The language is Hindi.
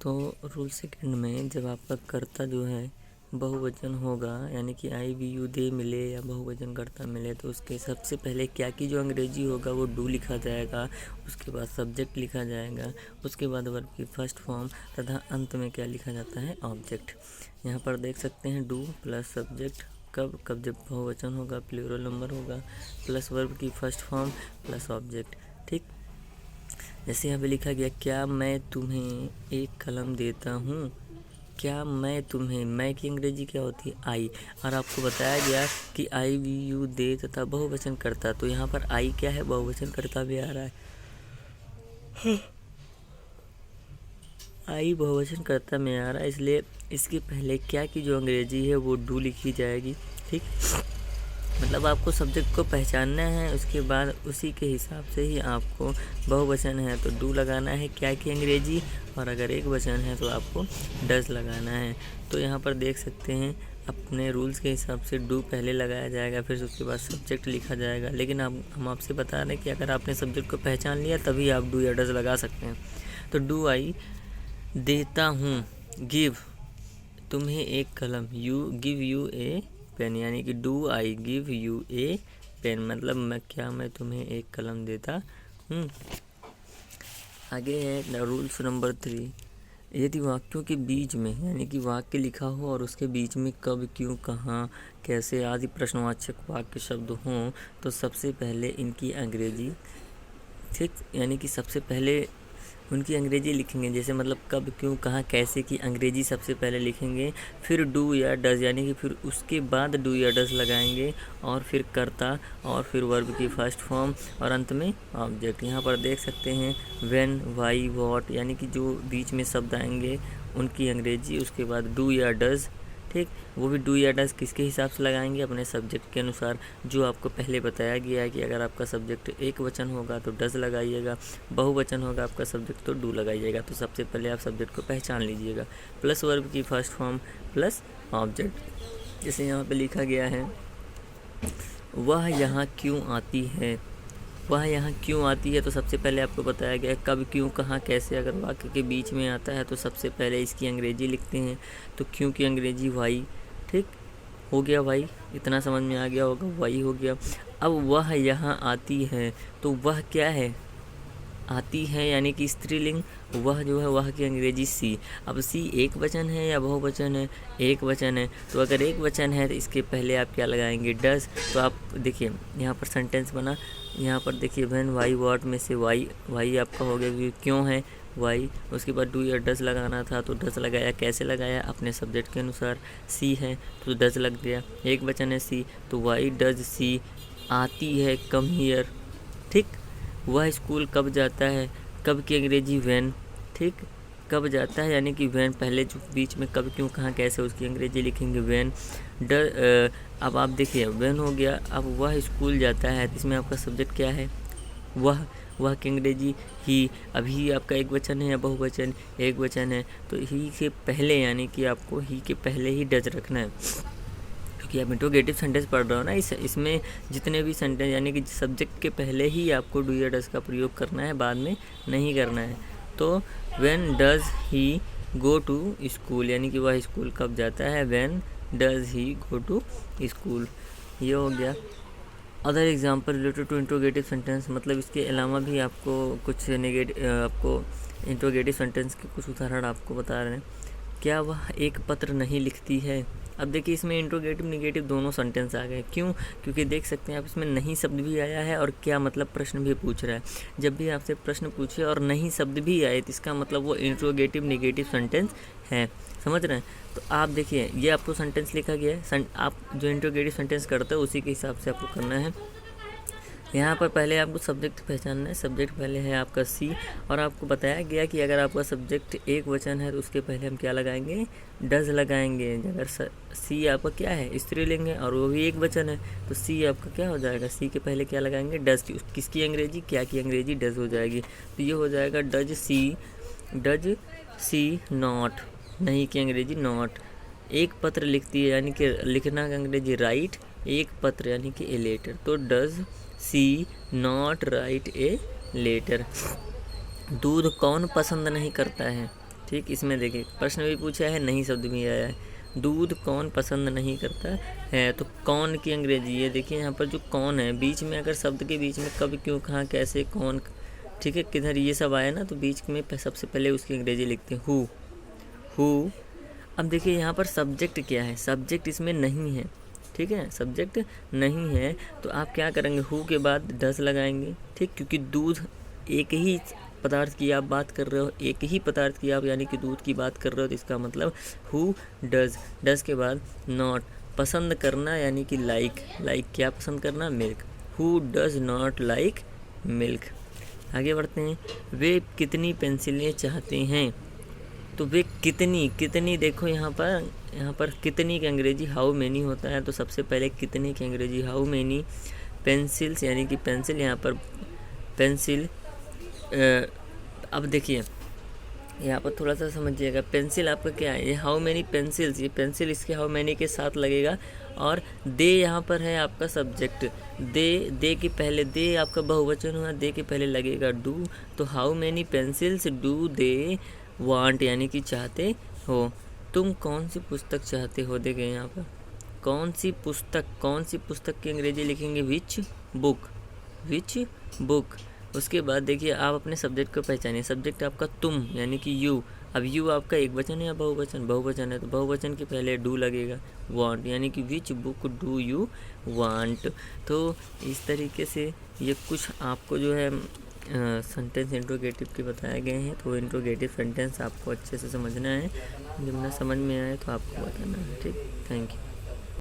तो रूल सेकंड में जब आपका कर्ता जो है बहुवचन होगा, यानी कि आई वी यू दे मिले या बहुवचन कर्ता मिले, तो उसके सबसे पहले क्या की जो अंग्रेजी होगा वो डू लिखा जाएगा, उसके बाद सब्जेक्ट लिखा जाएगा, उसके बाद वर्ब की फर्स्ट फॉर्म तथा अंत में क्या लिखा जाता है, ऑब्जेक्ट। यहाँ पर देख सकते हैं डू प्लस सब्जेक्ट कब कब जब बहुवचन होगा, प्लूरल नंबर होगा, प्लस वर्ब की फर्स्ट फॉर्म प्लस ऑब्जेक्ट। ठीक, जैसे यहाँ पे लिखा गया क्या मैं तुम्हें एक कलम देता हूँ, क्या मैं तुम्हें, मैं की अंग्रेजी क्या होती है, आई, और आपको बताया गया कि आई वी यू दे तथा बहुवचन करता, तो यहाँ पर आई क्या है, बहुवचन करता भी आ रहा है, आई बहुवचन करता में आ रहा है, इसलिए इसके पहले क्या की जो अंग्रेजी है वो डू लिखी जाएगी। ठीक, मतलब आपको सब्जेक्ट को पहचानना है, उसके बाद उसी के हिसाब से ही आपको बहुवचन है तो डू लगाना है क्या की अंग्रेजी, और अगर एक वचन है तो आपको डज लगाना है। तो यहाँ पर देख सकते हैं अपने रूल्स के हिसाब से डू पहले लगाया जाएगा, फिर उसके बाद सब्जेक्ट लिखा जाएगा, लेकिन हम आपसे बता रहे हैं कि अगर आपने सब्जेक्ट को पहचान लिया तभी आप डू या डज लगा सकते हैं। तो डू आई देता हूँ, गिव तुम्हें एक कलम, you give you a pen, यानी कि do I give you a pen, मतलब मैं तुम्हें एक कलम देता हूँ। आगे है रूल्स नंबर 3, यदि वाक्यों के बीच में, यानी कि वाक्य लिखा हो और उसके बीच में कब क्यों कहाँ कैसे आदि प्रश्नवाचक वाक्य शब्द हों तो सबसे पहले इनकी अंग्रेजी, ठीक, यानी कि सबसे पहले उनकी अंग्रेजी लिखेंगे, जैसे मतलब कब क्यों कहाँ कैसे की अंग्रेजी सबसे पहले लिखेंगे, फिर डू या डज, यानी कि फिर उसके बाद डू या डज लगाएंगे, और फिर कर्ता, और फिर वर्ब की फर्स्ट फॉर्म, और अंत में ऑब्जेक्ट। यहाँ पर देख सकते हैं व्हेन, व्हाई, व्हाट, यानी कि जो बीच में शब्द आएंगे उनकी अंग्रेजी, उसके बाद डू या डज। ठीक, वो भी डू या डज किसके हिसाब से लगाएंगे, अपने सब्जेक्ट के अनुसार, जो आपको पहले बताया गया है कि अगर आपका सब्जेक्ट एक वचन होगा तो डज लगाइएगा, बहुवचन होगा आपका सब्जेक्ट तो डू लगाइएगा। तो सबसे पहले आप सब्जेक्ट को पहचान लीजिएगा, प्लस वर्ब की फर्स्ट फॉर्म प्लस ऑब्जेक्ट। जैसे यहाँ पे लिखा गया है वह यहाँ क्यों आती है, वह यहाँ क्यों आती है, तो सबसे पहले आपको बताया गया है कब क्यों कहाँ कैसे, अगर वाक्य के बीच में आता है तो सबसे पहले इसकी अंग्रेजी लिखते हैं, तो क्यों की अंग्रेजी वाई। ठीक, हो गया वाई, इतना समझ में आ गया होगा, वाई हो गया। अब वह यहाँ आती है, तो वह क्या है, आती है, यानी कि स्त्रीलिंग, वह जो है वह की अंग्रेजी सी। अब सी एक वचन है या बहुवचन है, एक वचन है, तो अगर एक वचन है तो इसके पहले आप क्या लगाएंगे, डज। तो आप देखिए यहाँ पर सेंटेंस बना, यहाँ पर देखिए व्हेन, वाई, व्हाट में से वाई आपका हो गया, क्यों है वाई, उसके बाद डू या डज लगाना था तो डज लगाया, कैसे लगाया, अपने सब्जेक्ट के अनुसार, सी है तो डज लग गया, एक वचन है सी तो वाई डज सी आती है, कम हियर। ठीक, वह स्कूल कब जाता है, कब की अंग्रेजी व्हेन। ठीक, कब जाता है यानी कि व्हेन, पहले जो बीच में कब क्यों कहाँ कैसे उसकी अंग्रेजी लिखेंगे व्हेन। अब आप देखिए व्हेन हो गया, अब वह स्कूल जाता है, तो इसमें आपका सब्जेक्ट क्या है, वह की अंग्रेजी ही। अभी आपका एक वचन है या बहुवचन, एक वचन है तो ही के पहले, यानी कि आपको ही के पहले ही डज रखना है, क्योंकि आप इंट्रोगेटिव सेंटेंस पढ़ रहे हो ना, इसमें जितने भी सेंटेंस, यानी कि सब्जेक्ट के पहले ही आपको डू या डज का प्रयोग करना है, बाद में नहीं करना है। तो when does he go to school, यानी कि वह स्कूल कब जाता है, when does he go to school, ये हो गया। Other example related to interrogative sentence, मतलब इसके अलावा भी आपको कुछ आपको इंट्रोगेटिव सेंटेंस के कुछ उदाहरण आपको बता रहे हैं। क्या वह एक पत्र नहीं लिखती है, अब देखिए इसमें इंट्रोगेटिव निगेटिव दोनों सेंटेंस आ गए, क्यों, क्योंकि देख सकते हैं आप इसमें नहीं शब्द भी आया है और क्या मतलब प्रश्न भी पूछ रहा है। जब भी आपसे प्रश्न पूछे और नहीं शब्द भी आए तो इसका मतलब वो इंट्रोगेटिव निगेटिव सेंटेंस है, समझ रहे हैं। तो आप देखिए ये आपको सेंटेंस लिखा गया है, आप जो इंट्रोगेटिव सेंटेंस करते हो उसी के हिसाब से आपको करना है। यहाँ पर पहले आपको सब्जेक्ट पहचानना है, सब्जेक्ट पहले है आपका सी, और आपको बताया गया कि अगर आपका सब्जेक्ट एक वचन है तो उसके पहले हम क्या लगाएंगे, डज लगाएंगे। अगर सी आपका क्या है, स्त्रीलिंग है और वो भी एक वचन है तो सी आपका क्या हो जाएगा, सी के पहले क्या लगाएंगे, डज। किसकी अंग्रेजी, क्या की अंग्रेजी, डज हो जाएगी। तो ये हो जाएगा डज सी नॉट, नहीं की अंग्रेजी नॉट। एक पत्र लिखती है, यानी कि लिखना का अंग्रेजी राइट, एक पत्र यानी कि ए लेटर, तो does she not write a letter. दूध कौन पसंद नहीं करता है, ठीक, इसमें देखिए प्रश्न भी पूछा है, नहीं शब्द भी आया है। दूध कौन पसंद नहीं करता है, तो कौन की अंग्रेजी है। देखिए यहाँ पर जो कौन है, बीच में अगर शब्द के बीच में कब, क्यों, कहाँ, कैसे, कौन, ठीक है, किधर, ये सब आया ना, तो बीच में सबसे पहले उसकी अंग्रेजी लिखते हैं हु। अब देखिए यहाँ पर सब्जेक्ट क्या है, सब्जेक्ट इसमें नहीं है, ठीक है, सब्जेक्ट नहीं है, तो आप क्या करेंगे, हु के बाद डस लगाएंगे, ठीक, क्योंकि दूध एक ही पदार्थ की आप बात कर रहे हो, एक ही पदार्थ की आप यानी कि दूध की बात कर रहे हो, तो इसका मतलब हु डज के बाद नॉट, पसंद करना यानी कि लाइक क्या पसंद करना, milk, who does not like milk. आगे बढ़ते हैं, वे कितनी पेंसिलें चाहते हैं, तो वे कितनी देखो यहाँ पर कितनी की अंग्रेजी हाउ मैनी होता है, तो सबसे पहले कितनी की अंग्रेजी हाउ मैनी पेंसिल्स यानी कि पेंसिल, यहाँ पर पेंसिल। अब देखिए यहाँ पर थोड़ा सा समझिएगा, पेंसिल आपका क्या है, ये हाउ मैनी पेंसिल्स, ये पेंसिल इसके हाउ मैनी के साथ लगेगा, और दे यहाँ पर है आपका सब्जेक्ट, दे के पहले, दे आपका बहुवचन हुआ, दे के पहले लगेगा डू, तो how many pencils do they want यानी कि चाहते हो। तुम कौन सी पुस्तक चाहते हो, देखिए यहाँ पर कौन सी पुस्तक की अंग्रेजी लिखेंगे, विच बुक। उसके बाद देखिए आप अपने सब्जेक्ट को पहचानिए, सब्जेक्ट आपका तुम यानी कि यू, अब यू आपका एक वचन है या बहुवचन है, तो बहुवचन के पहले डू लगेगा, वांट यानी कि which book do you want. तो इस तरीके से ये कुछ आपको जो है सेंटेंस इंट्रोगेटिव के बताए गए हैं, तो इंट्रोगेटिव सेंटेंस आपको अच्छे से समझना है, जब ना समझ में आए तो आपको बताना है, ठीक, थैंक यू।